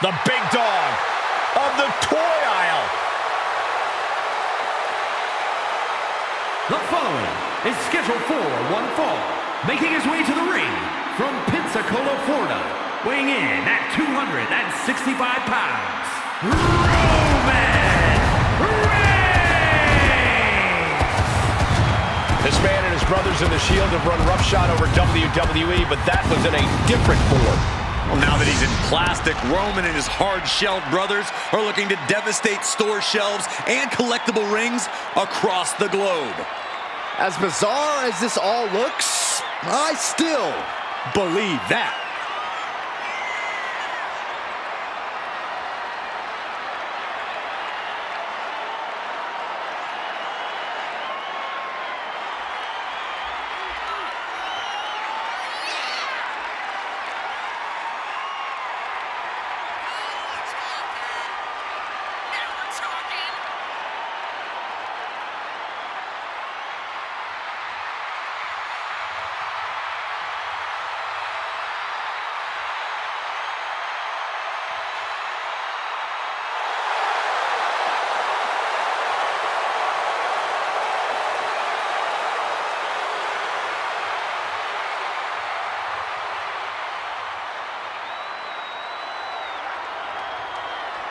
the big dog of the toy aisle. The following is scheduled for one fall, making his way to the ring from Pensacola, Florida, weighing in at 265 pounds, Roman Reigns! This man and his brothers in the Shield have run roughshod over WWE, but that was in a different form. Well, now that he's in plastic, Roman and his hard-shelled brothers are looking to devastate store shelves and collectible rings across the globe. As bizarre as this all looks, I still believe that.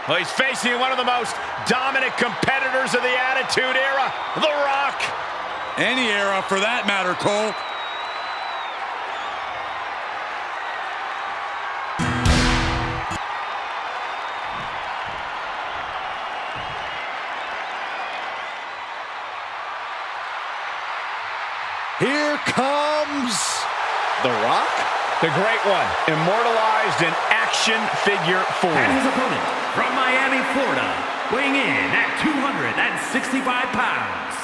Well, he's facing one of the most dominant competitors of the Attitude Era, The Rock. Any era for that matter, Cole. Here comes The Rock. The Great One, immortalized in action figure form. And his opponent from Miami, Florida, weighing in at 265 pounds,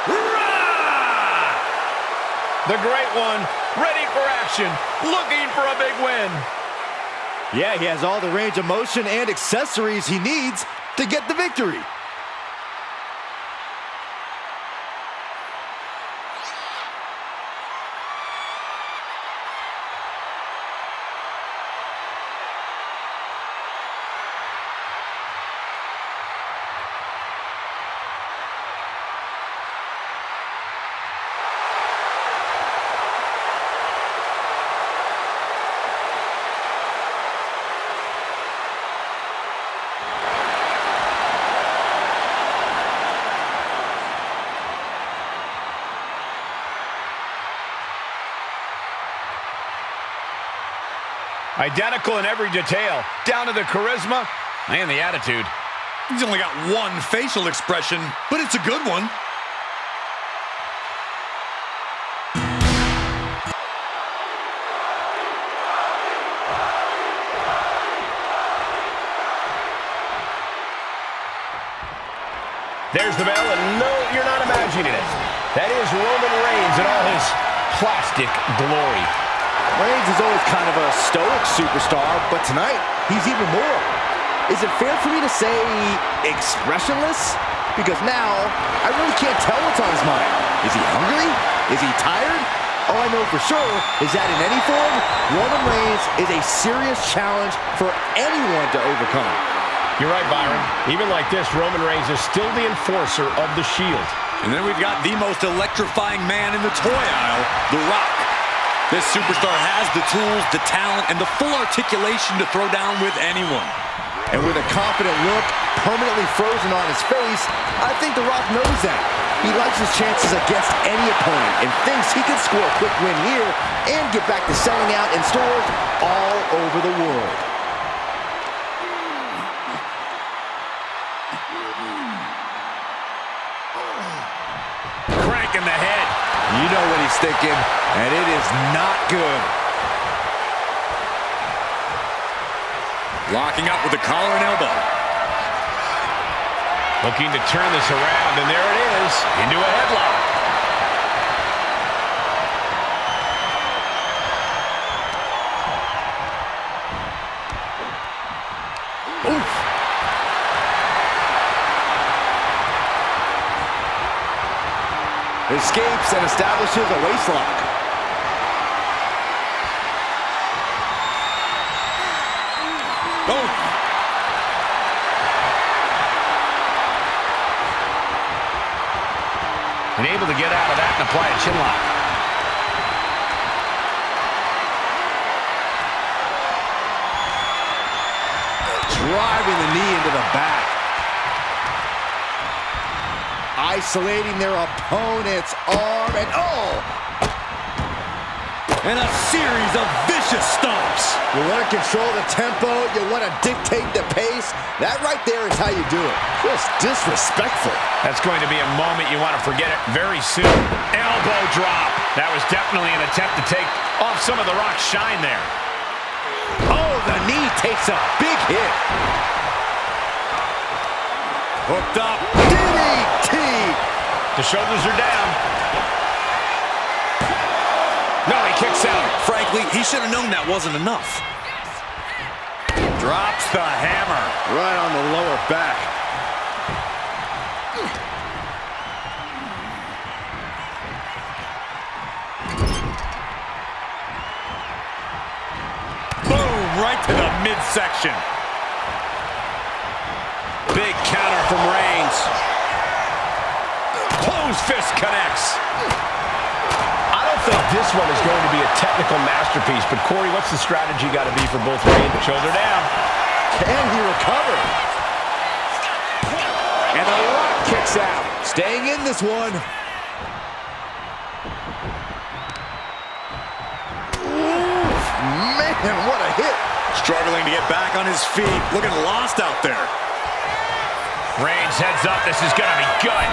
The Rock! The Great One, ready for action, looking for a big win. Yeah, he has all the range of motion and accessories he needs to get the victory. Identical in every detail, down to the charisma and the attitude. He's only got one facial expression, but it's a good one. There's the bell, and no, you're not imagining it. That is Roman Reigns in all his plastic glory. Reigns is always kind of a stoic superstar, but tonight, he's even more. Is it fair for me to say expressionless? Because now, I really can't tell what's on his mind. Is he hungry? Is he tired? All I know for sure is that in any form, Roman Reigns is a serious challenge for anyone to overcome. You're right, Byron. Even like this, Roman Reigns is still the enforcer of the Shield. And then we've got the most electrifying man in the toy aisle, The Rock. This superstar has the tools, the talent, and the full articulation to throw down with anyone. And with a confident look permanently frozen on his face, I think The Rock knows that. He likes his chances against any opponent and thinks he can score a quick win here and get back to selling out in stores all over the world. Crank in the head. You know what he's thinking, and it is not good. Locking up with the collar and elbow. Looking to turn this around, and there it is, into a headlock. Oof. Escapes and establishes a waistlock. and able to get out of that and apply a chin lock. Driving the knee into the back. Isolating their opponent's arm, and And a series of vicious stomps. You want to control the tempo, you want to dictate the pace. That right there is how you do it. Just disrespectful. That's going to be a moment you want to forget it very soon. Elbow drop. That was definitely an attempt to take off some of The Rock's shine there. Oh, the knee takes a big hit. Hooked up. DDT. The shoulders are down. No, he kicks out. Frankly, he should have known that wasn't enough. Drops the hammer. Right on the lower back. Boom, right to the midsection. Big counter from Reigns. Closed fist connects. I don't think this one is going to be a technical masterpiece, but Corey, what's the strategy got to be for both Reigns? Shoulder down. Can he recover? And The Rock kicks out. Staying in this one. Ooh, man, what a hit. Struggling to get back on his feet. Looking lost out there. Reigns heads up. This is going to be good.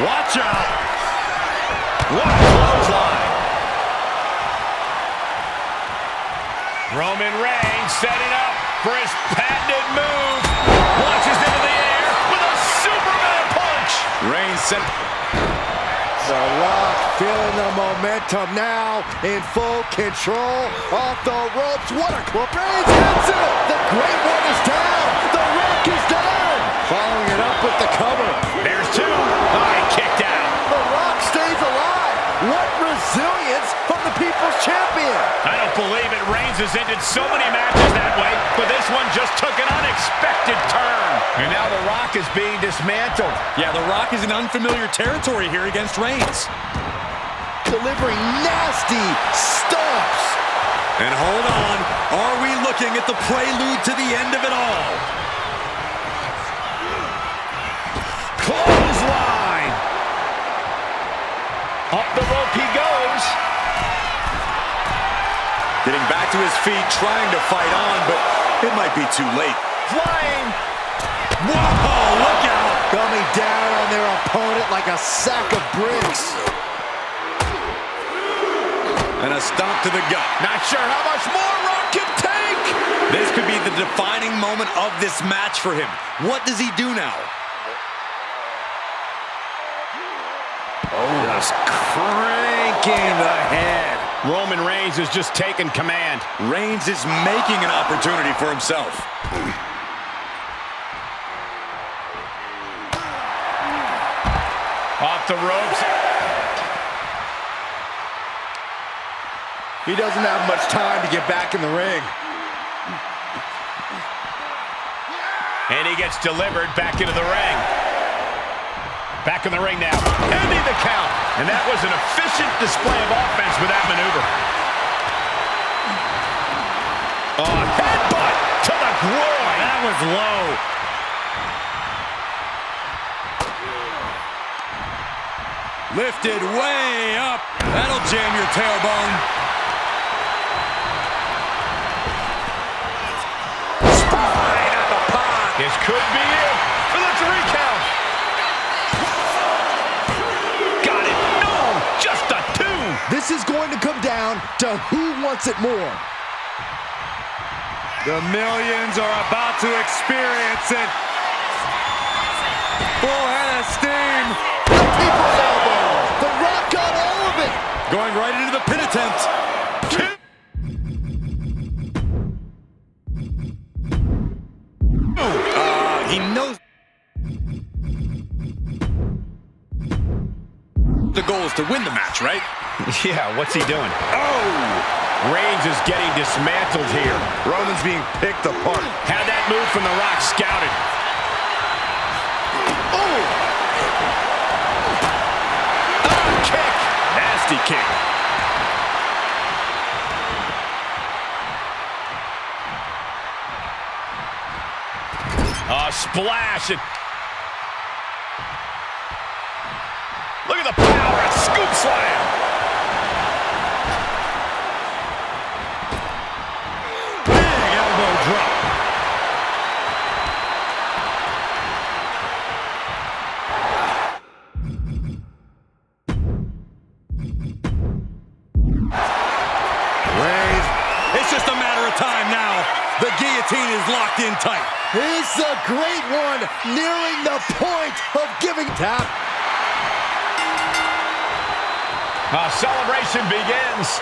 Watch out. What a clothesline. Roman Reigns setting up for his patented move. Launches into the air with a Superman punch. Reigns sent. The Rock feeling the momentum now, in full control, off the ropes. What a club. Reigns hits it. The Great One is down. The Rock is down. Following it up with the cover. There's two. Oh, he kicked out. The Rock stays alive. What resilience from the People's Champion. I don't believe it. Reigns has ended so many matches that way, but this one just took an unexpected turn. And now The Rock is being dismantled. Yeah, The Rock is in unfamiliar territory here against Reigns. Delivering nasty stomps. And hold on, are we looking at the prelude to the end of it all? Clothesline. Up the rope he goes. Getting back to his feet, trying to fight on, but it might be too late. Flying. Whoa, look out! Coming down on their opponent like a sack of bricks. And a stomp to the gut. Not sure how much more Rock can take. This could be the defining moment of this match for him. What does he do now? Just cranking the head. Roman Reigns has just taken command. Reigns is making an opportunity for himself. Off the ropes. He doesn't have much time to get back in the ring. And he gets delivered back into the ring. Back in the ring now. Ending the count. And that was an efficient display of offense with that maneuver. Oh, headbutt to the groin. That was low. Lifted way up. That'll jam your tailbone. Spine at the pod. This could be it for the 3 count. Got it. No, just a 2. This is going to come down to who wants it more. The millions are about to experience it. Full head of steam. The People's Elbow. The Rock got all of it. Going right into the pin attempt. 2. He knows the goal is to win the match, right? Yeah, what's he doing? Oh! Reigns is getting dismantled here. Roman's being picked apart. Had that move from The Rock scouted. Oh! nasty kick. A splash. Look at the power. A scoop slam. Big elbow drop. It's just a matter of time now. The guillotine is locked in tight. It's a great one, nearing the point of giving tap. Celebration begins.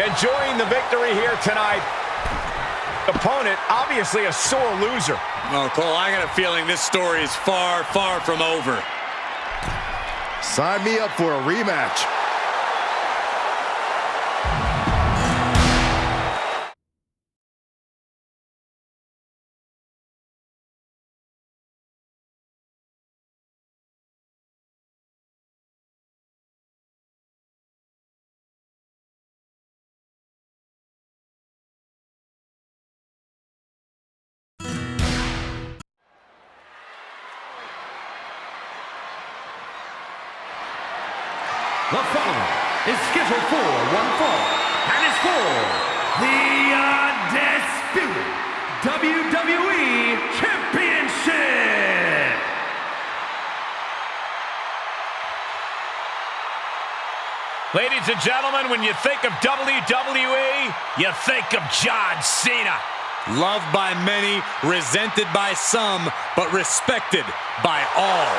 Enjoying the victory here tonight. Opponent, obviously a sore loser. Oh, Cole, I got a feeling this story is far, far from over. Sign me up for a rematch. The following is scheduled for one fall, and is for the Undisputed WWE Championship. Ladies and gentlemen, when you think of WWE, you think of John Cena. Loved by many, resented by some, but respected by all.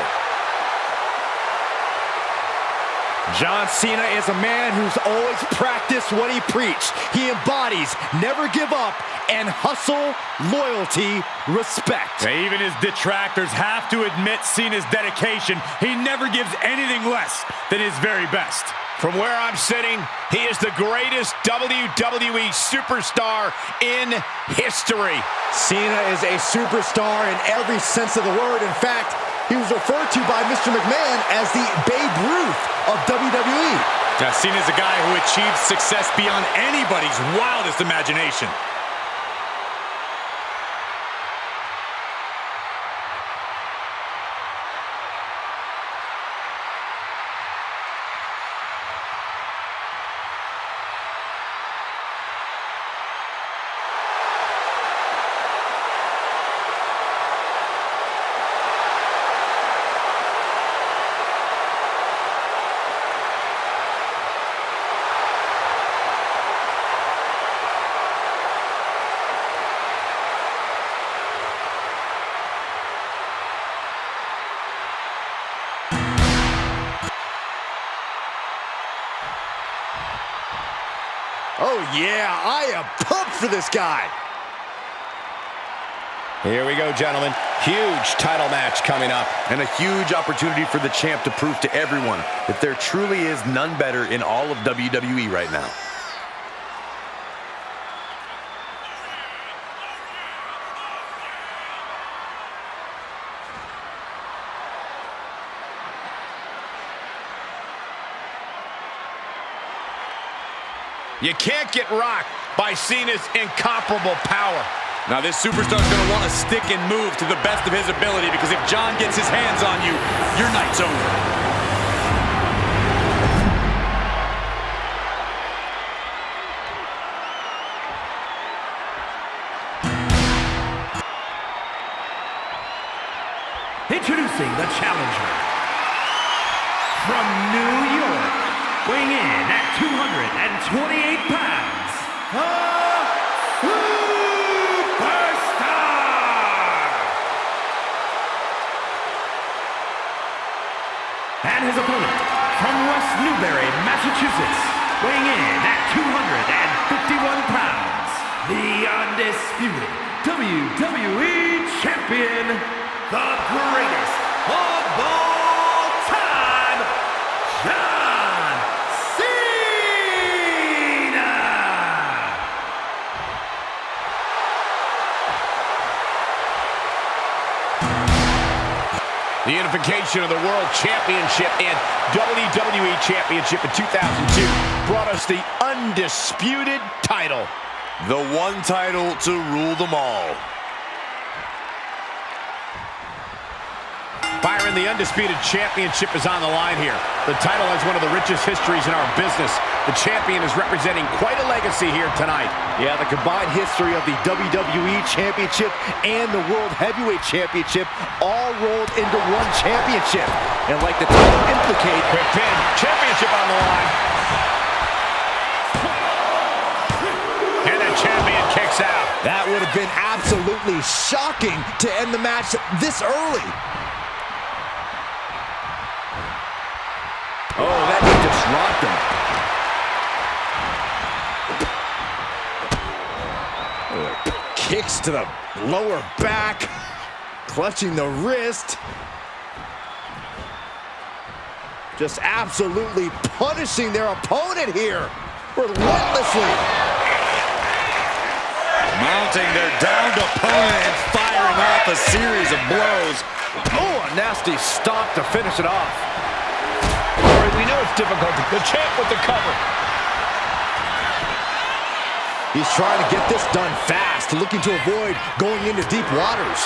John Cena is a man who's always practiced what he preached. He embodies never give up and hustle, loyalty, respect. Even his detractors have to admit Cena's dedication. He never gives anything less than his very best. From where I'm sitting, he is the greatest WWE superstar in history. Cena is a superstar in every sense of the word. In fact, he was referred to by Mr. McMahon as the Babe Ruth of WWE. Now, Cena's a guy who achieved success beyond anybody's wildest imagination. Oh yeah, I am pumped for this guy. Here we go, gentlemen. Huge title match coming up. And a huge opportunity for the champ to prove to everyone that there truly is none better in all of WWE right now. You can't get rocked by Cena's incomparable power. Now, this superstar's going to want to stick and move to the best of his ability, because if John gets his hands on you, your night's over. Introducing the challenger from New York, weighing in at 228 pounds, the Superstar! And his opponent from West Newbury, Massachusetts, weighing in at 251 pounds, the undisputed WWE Champion, the greatest of all time, John Cena! The unification of the World Championship and WWE Championship in 2002 brought us the undisputed title. The one title to rule them all. Byron, the undisputed championship is on the line here. The title has one of the richest histories in our business. The champion is representing quite a legacy here tonight. Yeah, the combined history of the WWE Championship and the World Heavyweight Championship all rolled into one championship. And like the title implicates, Quick pin, championship on the line. And the champion kicks out. that would have been absolutely shocking to end the match this early. Oh, that could disrupt him. Kicks to the lower back, clutching the wrist. Just absolutely punishing their opponent here, relentlessly. Mounting their downed opponent and firing off a series of blows. Oh, a nasty stop to finish it off. We know it's difficult. The champ with the cover. He's trying to get this done fast, looking to avoid going into deep waters.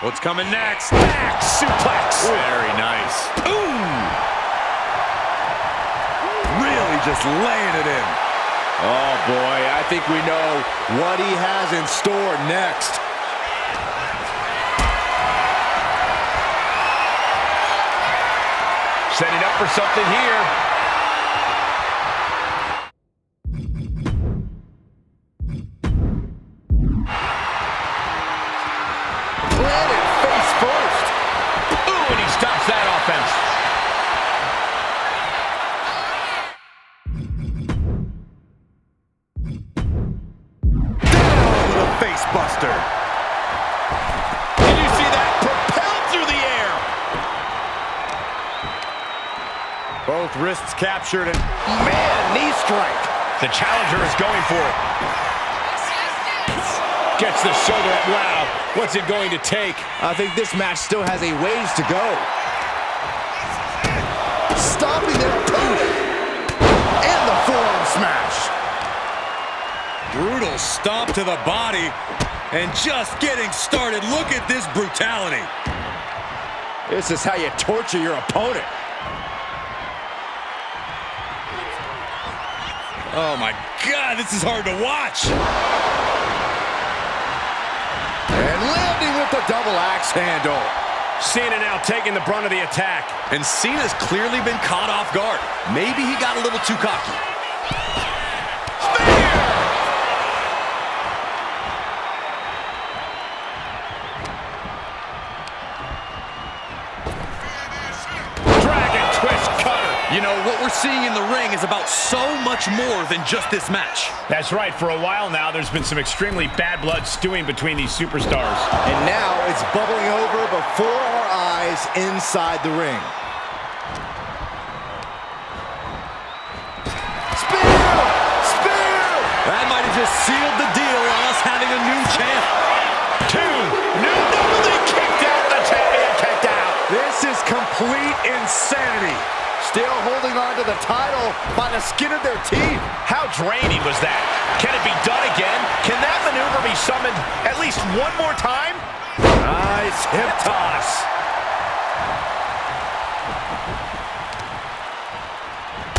What's coming next? Back suplex. Very nice. Ooh! Really just laying it in. Oh boy, I think we know what he has in store next. Setting up for something here. Planted face first. Ooh, and he stops that offense. Down with a face buster. Did you see that? Propelled through the air. Both wrists captured and Man, knee strike. The challenger is going for it. Gets the shoulder up. Wow, what's it going to take? I think this match still has a ways to go. Stopping their opponent. And the forearm smash. brutal stomp to the body. And just getting started. Look at this brutality. This is how you torture your opponent. Oh my God, this is hard to watch. And landing with the double axe handle. Cena now taking the brunt of the attack. And Cena's clearly been caught off guard. Maybe he got a little too cocky. Dragon twist cutter. You know, what we're seeing in the ring is about so much more than just this match. That's right. For a while now, there's been some extremely bad blood stewing between these superstars. And now it's bubbling over before our eyes inside the ring. Spear! Spear! That might have just sealed the deal on us having a new champ. They kicked out. The champion kicked out. This is complete insanity. Still holding on to the title by the skin of their teeth. How draining was that? Can it be done again? Can that maneuver be summoned at least one more time? Nice hip toss.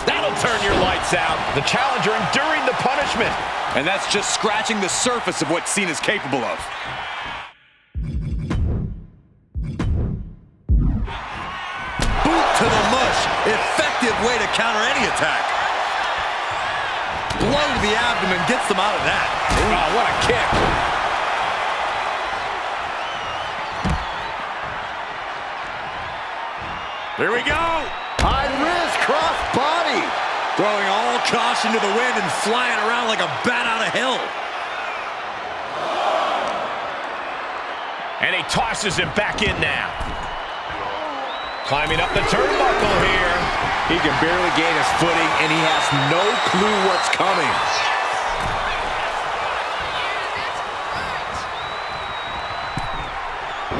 That'll turn your lights out. The challenger enduring the punishment. And that's just scratching the surface of what Cena's capable of. Boot to the mush. Effective way to counter any attack. Blow to the abdomen gets them out of that. Oh, what a kick. Here we go. High risk cross body. Throwing all caution to the wind and flying around like a bat out of hell. And he tosses him back in now. Climbing up the turnbuckle here. He can barely gain his footing, and he has no clue what's coming.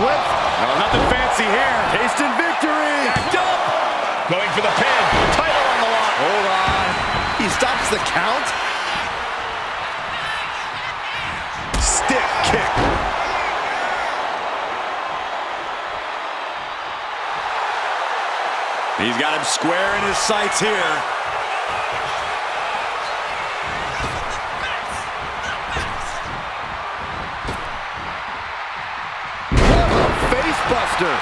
went. No, nothing fancy here. Instant victory. Backed up. Going for the pin. Title on the line. Hold on. He stops the count. Stiff kick. He's got him square in his sights here. Face buster.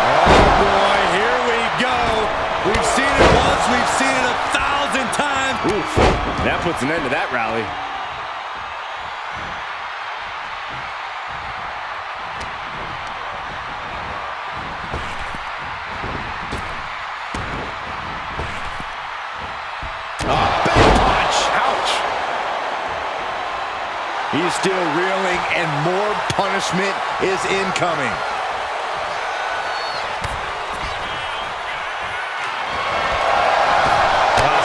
Oh boy, here we go. We've seen it once, we've seen it 1,000 times. Oof. That puts an end to that rally. He's still reeling, and more punishment is incoming.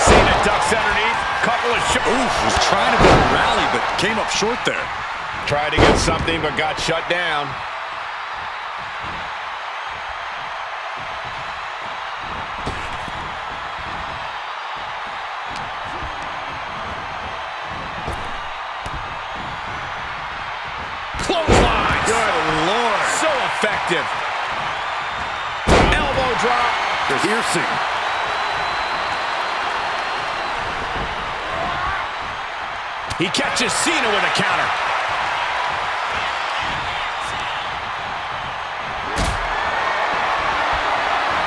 Cena ducks underneath. Couple of Oof, was trying to build a rally, but came up short there. Tried to get something, but got shut down. Clothesline. Good Lord. So effective. Elbow drop. Piercing. He catches Cena with a counter.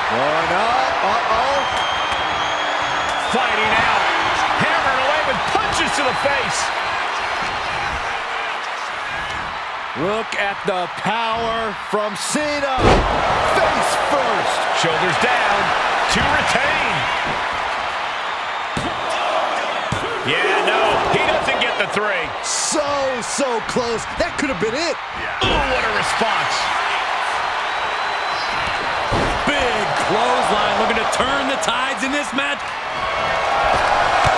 Going up. Uh-oh. Fighting out. Hammering away with punches to the face. Look at the power from Cena. Face first. Shoulders down to retain. Yeah, no, he doesn't get the three. So close. That could have been it. Oh, what a response. Big clothesline looking to turn the tides in this match.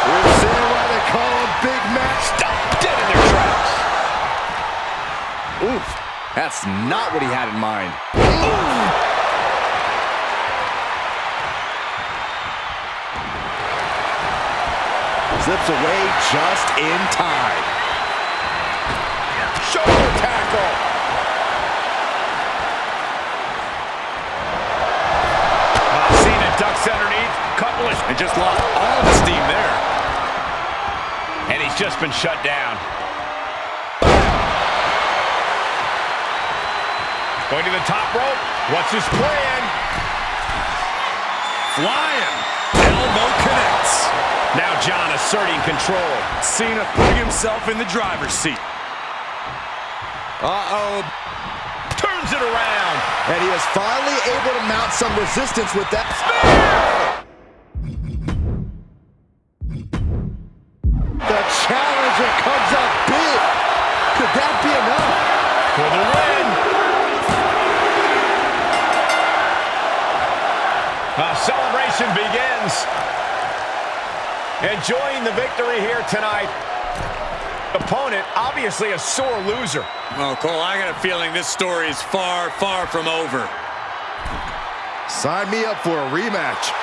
We're seeing why they call him Big Mac. Stop dead in their tracks. Oof. That's not what he had in mind. Slips away just in time. Shoulder tackle. Cena ducks underneath. Couple of... And just lost all the steam there. And he's just been shut down. Going to the top rope. What's his plan? Flying. Elbow connects. Now John asserting control. Cena putting himself in the driver's seat. Uh-oh. Turns it around. And he is finally able to mount some resistance with that spear. The challenger comes up big. Could that be enough? For the win. Celebration begins. Enjoying the victory here tonight. Opponent, obviously a sore loser. Well, Cole, I got a feeling this story is far, far from over. Sign me up for a rematch.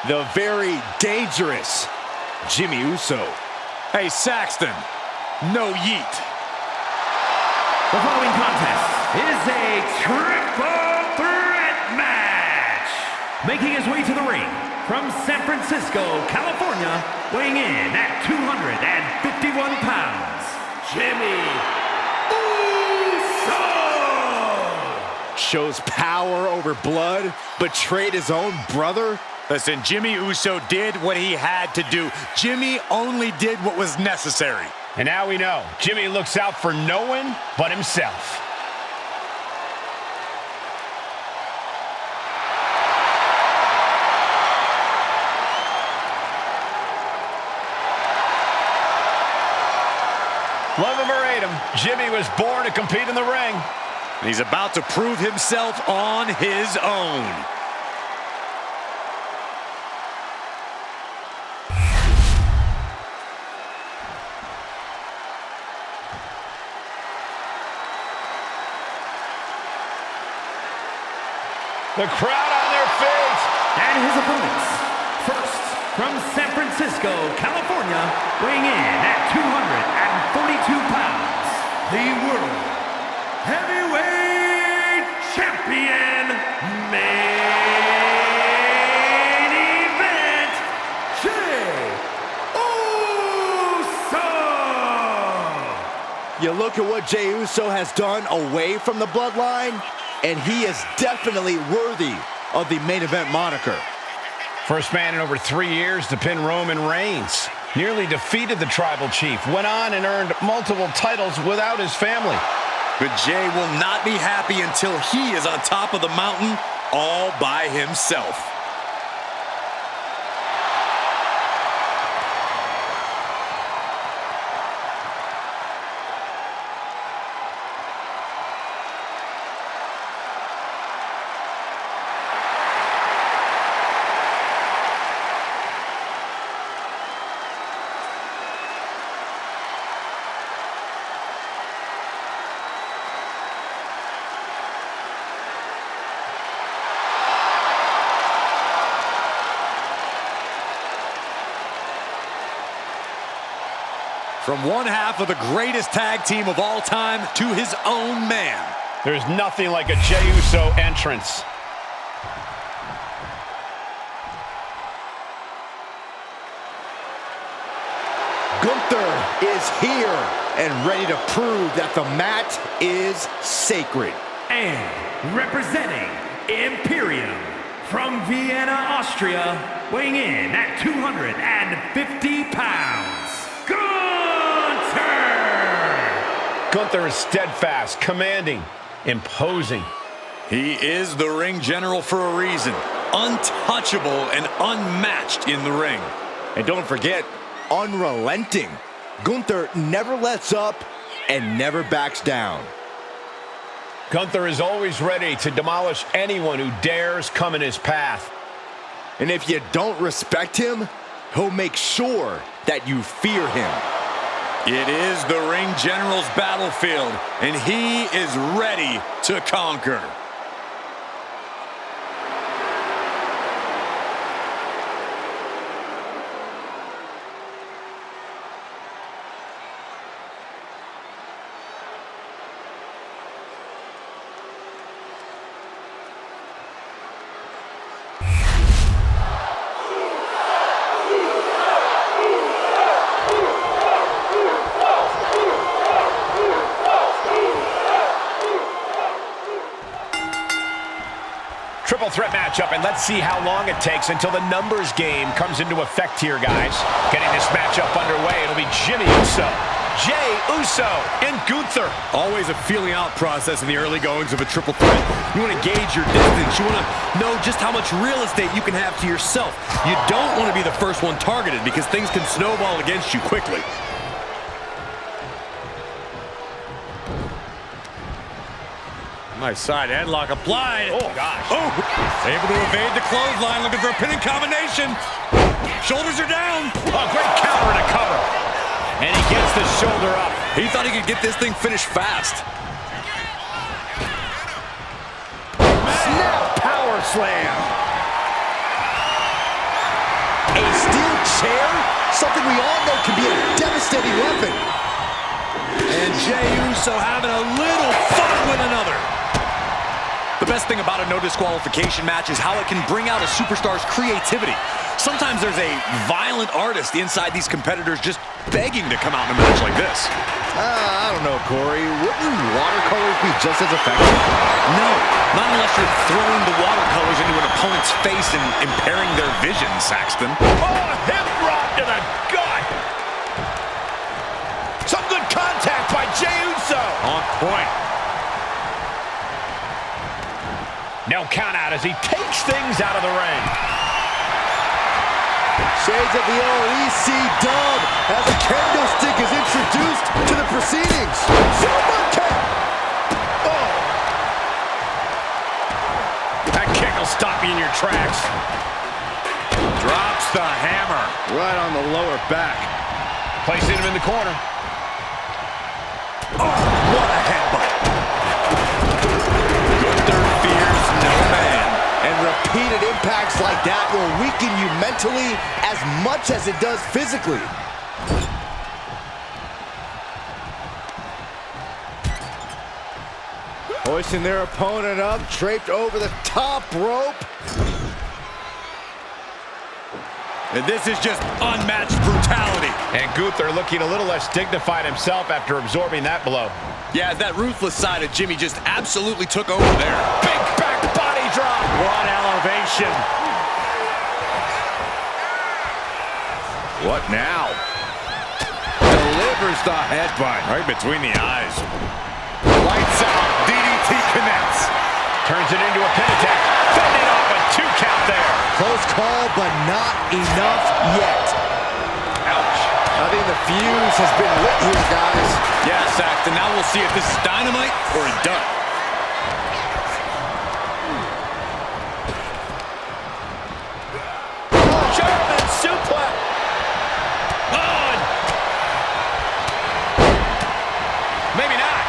The very dangerous Jimmy Uso. Hey, Saxton, no yeet. The following contest is a triple threat match. Making his way to the ring from San Francisco, California, weighing in at 251 pounds, Jimmy Uso. Shows power over blood, betrayed his own brother. Listen, Jimmy Uso did what he had to do. Jimmy only did what was necessary. And now we know, Jimmy looks out for no one but himself. Love him or hate him, Jimmy was born to compete in the ring. And he's about to prove himself on his own. The crowd on their feet. And his opponents, first from San Francisco, California, weighing in at 242 pounds, the World Heavyweight Champion, main event, Jey Uso! You look at what Jey Uso has done away from the bloodline, and he is definitely worthy of the main event moniker. First man in over 3 years to pin Roman Reigns. Nearly defeated the Tribal Chief. Went on and earned multiple titles without his family. But Jey will not be happy until he is on top of the mountain all by himself. From one half of the greatest tag team of all time to his own man. There's nothing like a Jey Uso entrance. Gunther is here and ready to prove that the mat is sacred. And representing Imperium from Vienna, Austria, weighing in at 250 pounds, Gunther is steadfast, commanding, imposing. He is the ring general for a reason. Untouchable and unmatched in the ring. And don't forget, unrelenting. Gunther never lets up and never backs down. Gunther is always ready to demolish anyone who dares come in his path. And if you don't respect him, he'll make sure that you fear him. It is the ring general's battlefield, and he is ready to conquer. Triple threat matchup, and let's see how long it takes until the numbers game comes into effect here, guys. Getting this matchup underway, it'll be Jimmy Uso Jey Uso and Gunther. Always a feeling out process in the early goings of a triple threat. You want to gauge your distance. You want to know just how much real estate you can have to yourself. You don't want to be the first one targeted because things can snowball against you quickly. Nice side headlock applied. Oh, gosh. Oh, able to evade the clothesline, looking for a pinning combination. Shoulders are down. Oh, great counter and a cover. And he gets the shoulder up. He thought he could get this thing finished fast. Snap power slam. A steel chair? Something we all know can be a devastating weapon. And Jey Uso having a little fun with another. The best thing about a no disqualification match is how it can bring out a superstar's creativity. Sometimes there's a violent artist inside these competitors just begging to come out in a match like this. I don't know, Corey. Wouldn't watercolors be just as effective? No, not unless you're throwing the watercolors into an opponent's face and impairing their vision, Saxton. Oh, hip drop to the gut. Some good contact by Jey Uso. On point. No count out as he takes things out of the ring. Shades of the old EC dub as a kendo stick is introduced to the proceedings. Super kick! Oh! That kick will stop you in your tracks. Drops the hammer. Right on the lower back. Placing him in the corner. Oh, what a headbutt. Gunther fears no man. And repeated impacts like that will weaken you mentally as much as it does physically. Hoisting their opponent up, draped over the top rope. And this is just unmatched brutality. And Gunther looking a little less dignified himself after absorbing that blow. Yeah, that ruthless side of Jimmy just absolutely took over there. Big back body drop. What elevation. What now? Delivers the headbutt. Right between the eyes. Lights out. DDT connects. Turns it into a pin attack. Fending off a 2 count there. Close call, but not enough yet. Ouch. I think the fuse has been lit here, guys. Yeah, Saxton. Now we'll see if this is dynamite or a dud. German suplex. Oh, maybe not.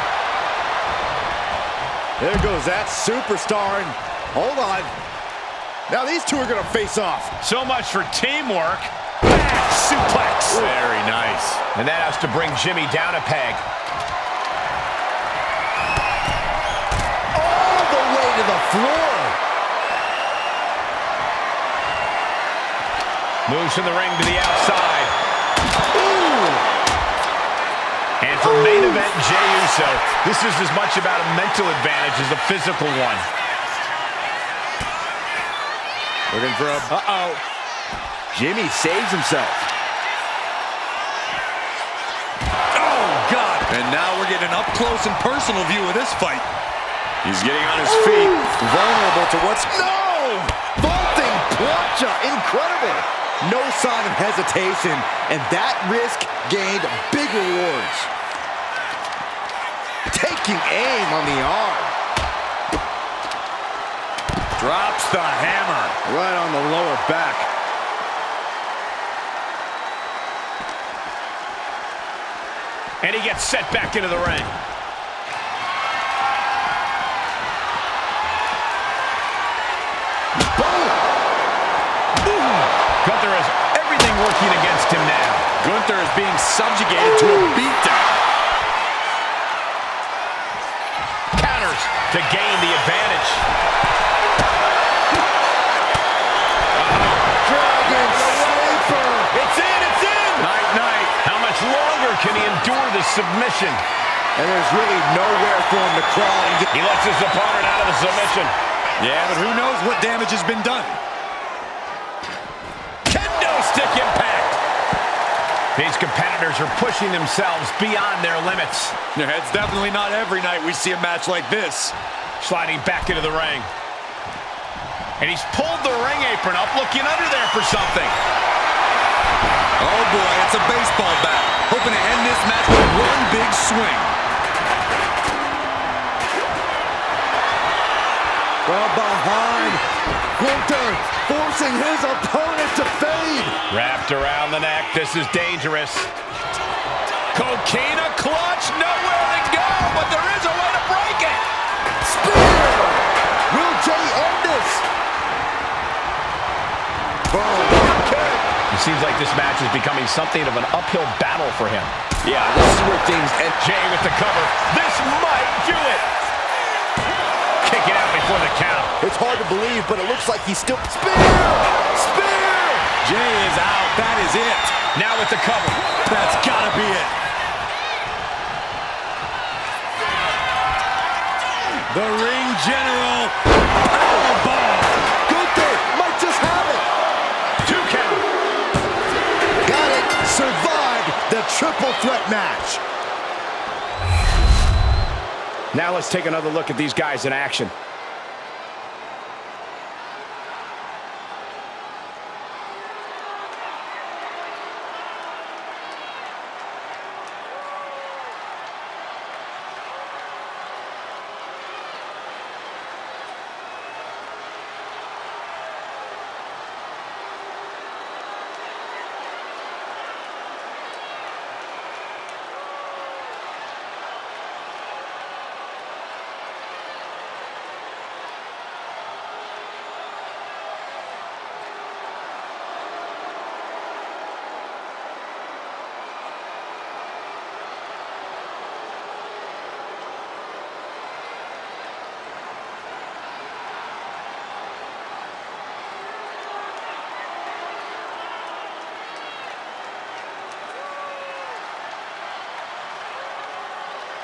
There goes that superstar. And hold on. Now these two are going to face off. So much for teamwork. Back suplex. Very nice. And that has to bring Jimmy down a peg. All the way to the floor. Moves from the ring to the outside. Ooh. And for main event Jey Uso, this is as much about a mental advantage as a physical one. Looking for a... Uh-oh. Jimmy saves himself. Oh, God. And now we're getting an up-close and personal view of this fight. He's getting on his feet, vulnerable to what's... No! Vaulting plancha. Incredible. No sign of hesitation. And that risk gained big rewards. Taking aim on the arm. Drops the hammer. Right on the lower back. And he gets set back into the ring. Boom! Gunther has everything working against him now. Gunther is being subjugated to a beatdown. Counters to gain the advantage. Dragon Sleeper! It's in, it's in! Night, night. How much longer can he endure this submission? And there's really nowhere for him to crawl and get... He lets his opponent out of the submission. Yeah, but who knows what damage has been done. Kendo stick impact. These competitors are pushing themselves beyond their limits. It's definitely not every night we see a match like this. Sliding back into the ring. And he's pulled the ring apron up, looking under there for something. Oh boy, it's a baseball bat. Hoping to end this match with one big swing. From behind, Gunther forcing his opponent to fade. Wrapped around the neck. This is dangerous. Coquina clutch. Nowhere to go, but there is a way to break it. Spear! Will Jey end this? Boom. It seems like this match is becoming something of an uphill battle for him. Yeah, this is where things end. Jey with the cover. This might do it. Kicking out before the count. It's hard to believe, but it looks like he's still... Spear! Spear! Jey is out. That is it. Now with the cover. That's gotta be it. The ring general. Powerbomb. Gunther might just have it. 2 count. Got it. Survived the triple threat match. Now let's take another look at these guys in action.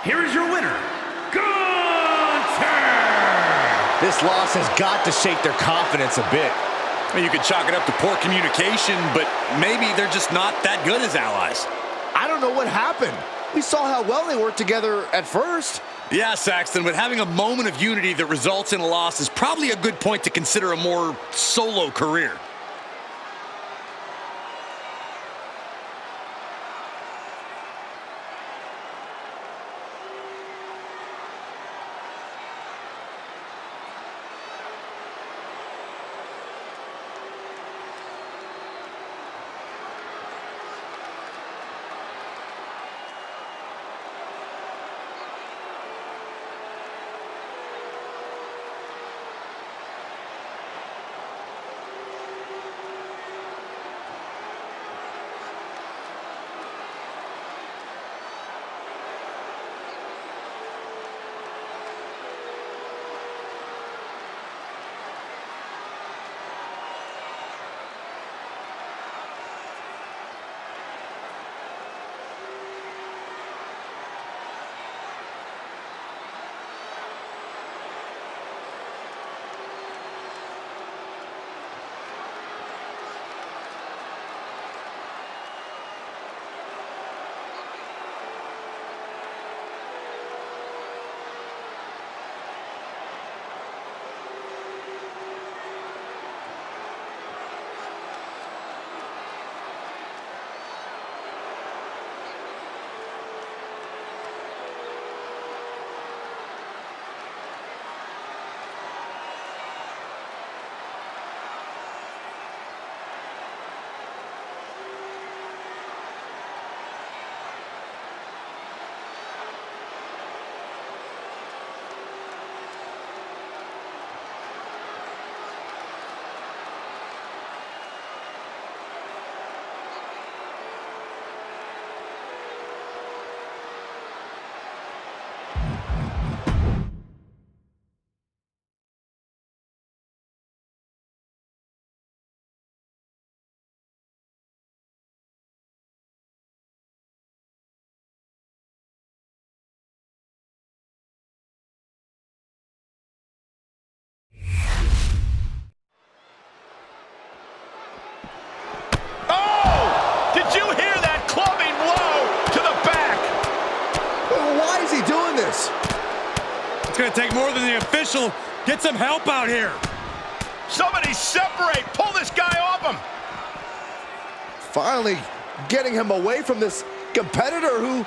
Here is your winner, Gunther! This loss has got to shake their confidence a bit. You could chalk it up to poor communication, but maybe they're just not that good as allies. I don't know what happened. We saw how well they worked together at first. Yeah, Saxton, but having a moment of unity that results in a loss is probably a good point to consider a more solo career. like more than the official. Get some help out here. Somebody separate. Pull this guy off him. Finally getting him away from this competitor who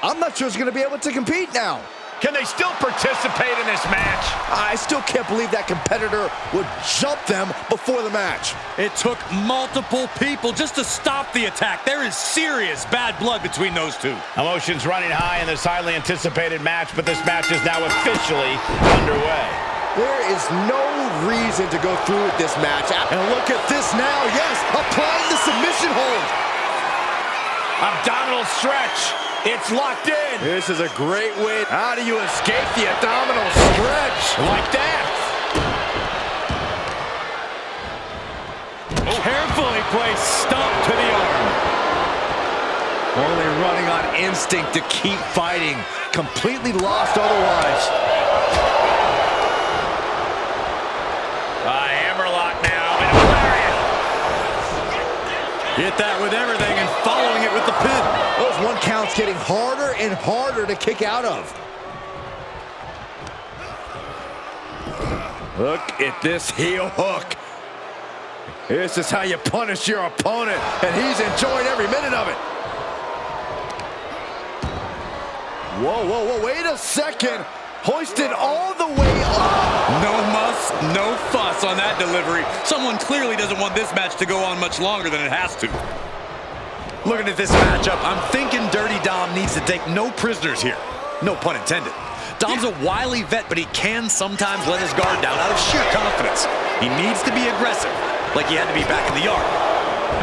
I'm not sure is going to be able to compete now. Can they still participate in this match? I still can't believe that competitor would jump them before the match. It took multiple people just to stop the attack. There is serious bad blood between those two. Emotions running high in this highly anticipated match, but this match is now officially underway. There is no reason to go through with this match. And look at this now. Yes, applying the submission hold. Abdominal stretch. It's locked in. This is a great way. How do you escape the abdominal stretch? Like that. Carefully placed stomp to the arm. Only running on instinct to keep fighting. Completely lost otherwise. Hammerlock now. And a lariat. Get that with everything and following it with the pin. Those one counts getting harder and harder to kick out of. Look at this heel hook. This is how you punish your opponent, and he's enjoying every minute of it. Whoa, whoa, whoa, wait a second. Hoisted all the way up. No muss, no fuss on that delivery. Someone clearly doesn't want this match to go on much longer than it has to. Looking at this matchup, I'm thinking Dirty Dom needs to take no prisoners here. No pun intended. Dom's a wily vet, but he can sometimes let his guard down out of sheer confidence. He needs to be aggressive, like he had to be back in the yard.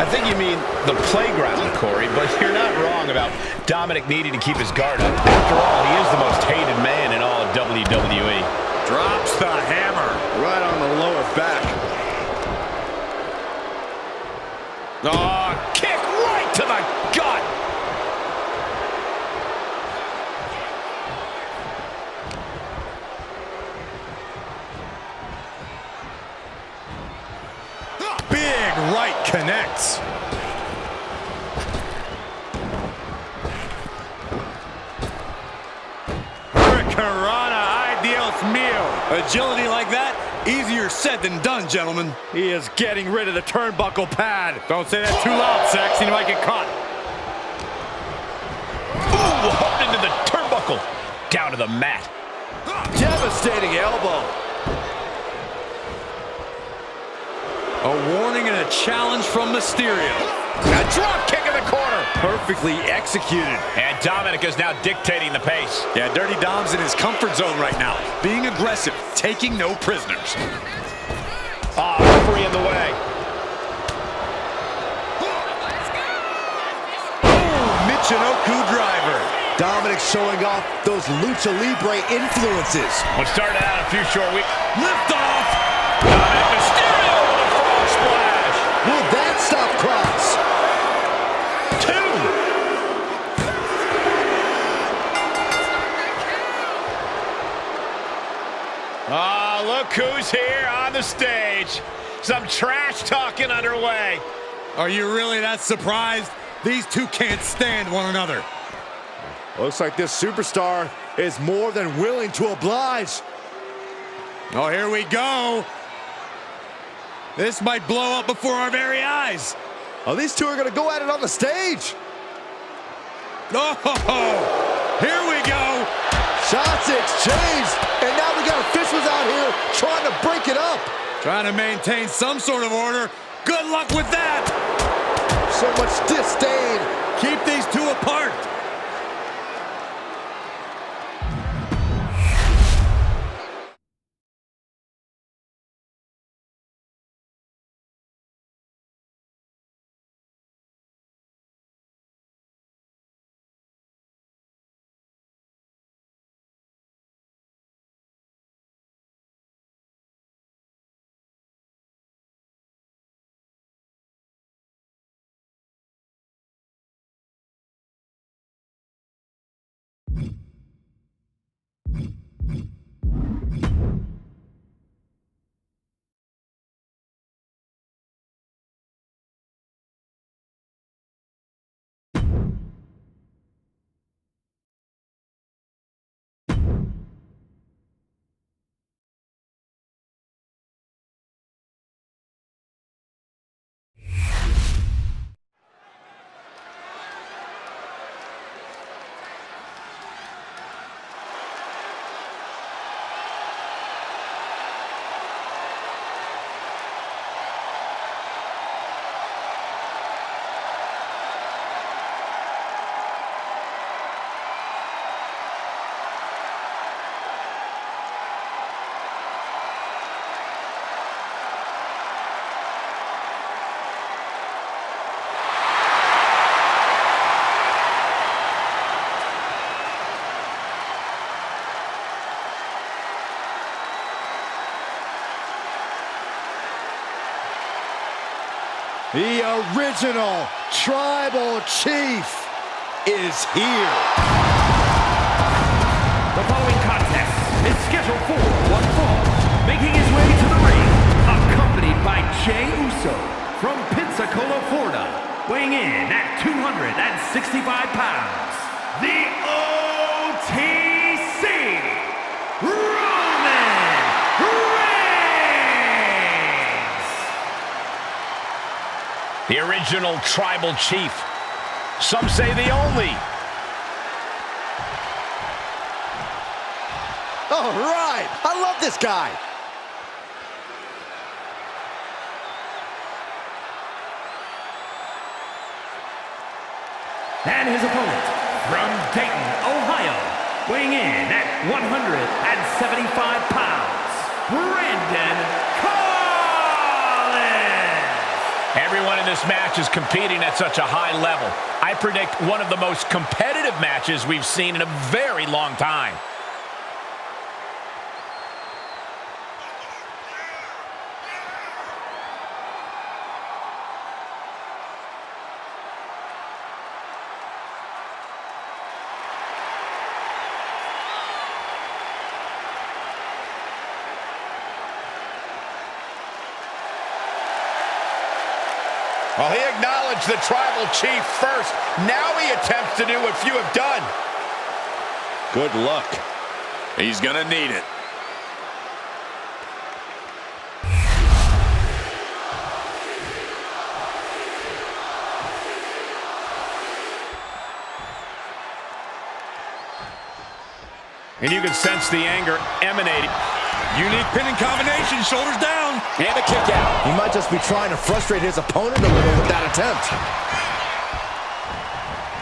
I think you mean the playground, Corey, but you're not wrong about Dominic needing to keep his guard up. After all, he is the most hated man in all of WWE. Drops the hammer. Right on the lower back. Oh, kick right to the gut. Big right connects. Hurricanrana, Dios mío. Agility like that, easier said than done, gentlemen. He is getting rid of the turnbuckle pad. Don't say that too loud, Saxon. You might get caught. Ooh, hooked into the turnbuckle. Down to the mat. Devastating elbow. A warning and a challenge from Mysterio. A drop kick in the corner. Perfectly executed. And Dominic is now dictating the pace. Yeah, Dirty Dom's in his comfort zone right now. Being aggressive, taking no prisoners. Referee in the way. Michinoku driver. Dominic showing off those Lucha Libre influences. What started out a few short weeks. Lift off. Dominic Mysterio with a frog splash. Will that stop Cross? 2. Look who's here on the stage. Some trash talking underway. Are you really that surprised? These two can't stand one another. Looks like this superstar is more than willing to oblige. Oh, here we go. This might blow up before our very eyes. Oh, these two are going to go at it on the stage. Oh, here we go. Shots exchanged, and now we got officials out here trying to break it up. Trying to maintain some sort of order. Good luck with that. So much disdain. Keep these two apart. The original Tribal Chief is here. The following contest is scheduled for one fall. Making his way to the ring, accompanied by Jey Uso from Pensacola, Florida. Weighing in at 265 pounds, the OTC, Roman Reigns! The original Tribal Chief. Some say the only. All right, I love this guy. And his opponent, from Dayton, Ohio, weighing in at 175 pounds, Brandon Collins! Everyone in this match is competing at such a high level. I predict one of the most competitive matches we've seen in a very long time. Well, he acknowledged the Tribal Chief first. Now he attempts to do what few have done. Good luck. He's gonna need it. And you can sense the anger emanating. Unique pinning combination, shoulders down. And a kick out. He might just be trying to frustrate his opponent a little with that attempt.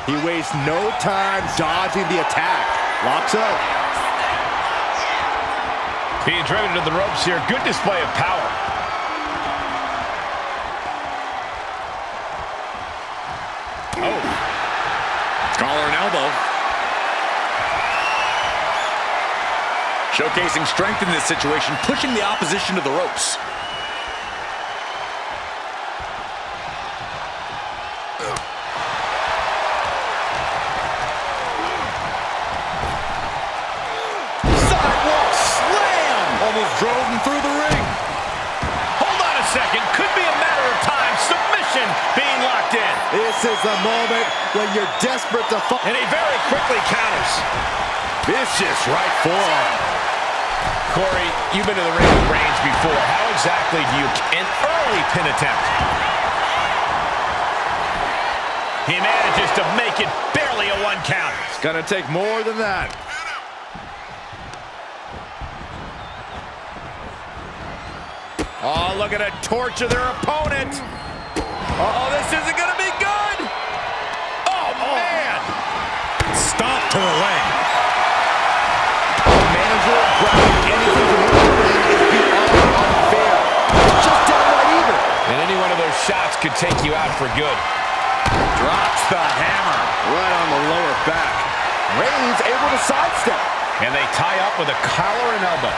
He wastes no time dodging the attack. Locks up. Being driven to the ropes here. Good display of power. Oh. Collar and elbow. Showcasing strength in this situation, pushing the opposition to the ropes. Sidewalk slam! Almost drove him through the ring. Hold on a second. Could be a matter of time. Submission being locked in. This is the moment when you're desperate to fight. And he very quickly counters. Vicious right forearm. Corey, you've been to the ring with Reigns before. How exactly do you... An early pin attempt. He manages to make it barely a one count. It's gonna take more than that. Oh, look at a torch of their opponent. Uh-oh, this isn't gonna be good. Oh, man. Stop to the leg. Manager grabbing anything from the ring is beyond unfair. Just downright even. And any one of those shots could take you out for good. Drops the hammer right on the lower back. Reigns able to sidestep. And they tie up with a collar and elbow.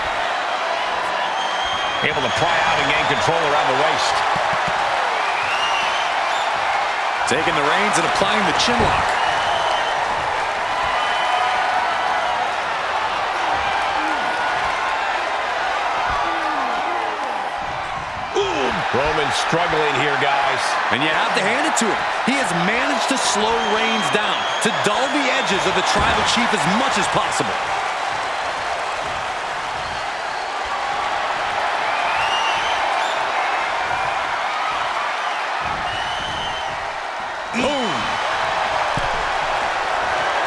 Able to pry out and gain control around the waist. Taking the reins and applying the chin lock. Roman struggling here, guys. And you have to hand it to him. He has managed to slow Reigns down, to dull the edges of the Tribal Chief as much as possible. Boom.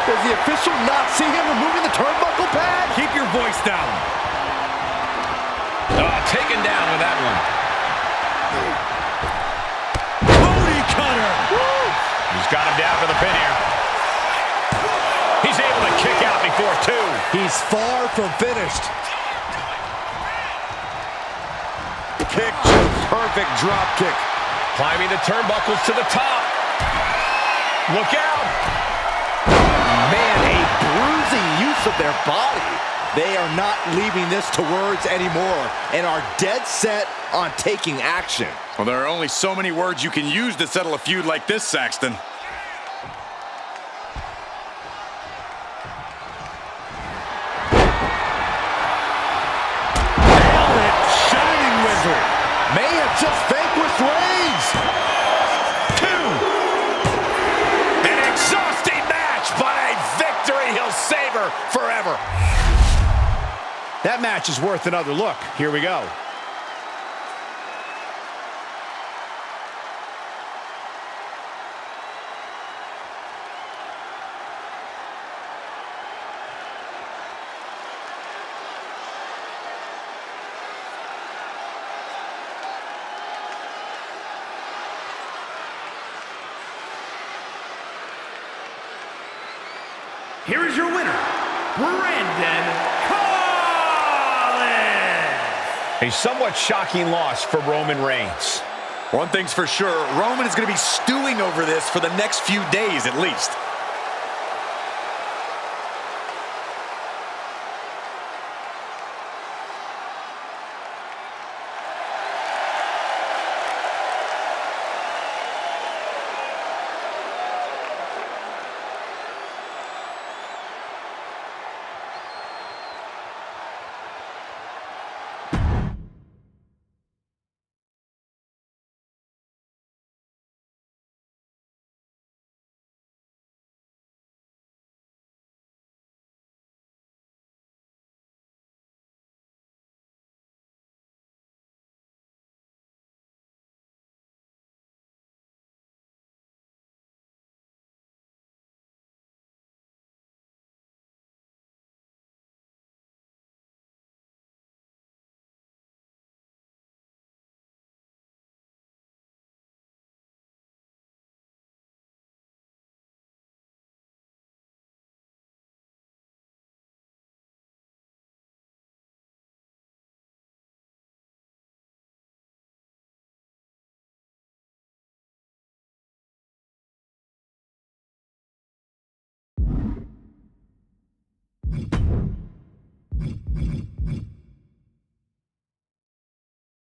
Does the official not see him removing the turnbuckle pad? Keep your voice down. Taken down with that one. Booty cutter. Woo. He's got him down for the pin here. He's able to kick out before two. He's far from finished. Picture perfect drop kick. Climbing the turnbuckles to the top. Look out. Man, a bruising use of their body. They are not leaving this to words anymore and are dead set on taking action. Well, there are only so many words you can use to settle a feud like this, Saxton. Shining Wizard may have just vanquished Reigns. 2. An exhausting match, but a victory he'll savor forever. That match is worth another look. Here we go. Here is your winner, Brandon Collins. A somewhat shocking loss for Roman Reigns. One thing's for sure, Roman is going to be stewing over this for the next few days at least.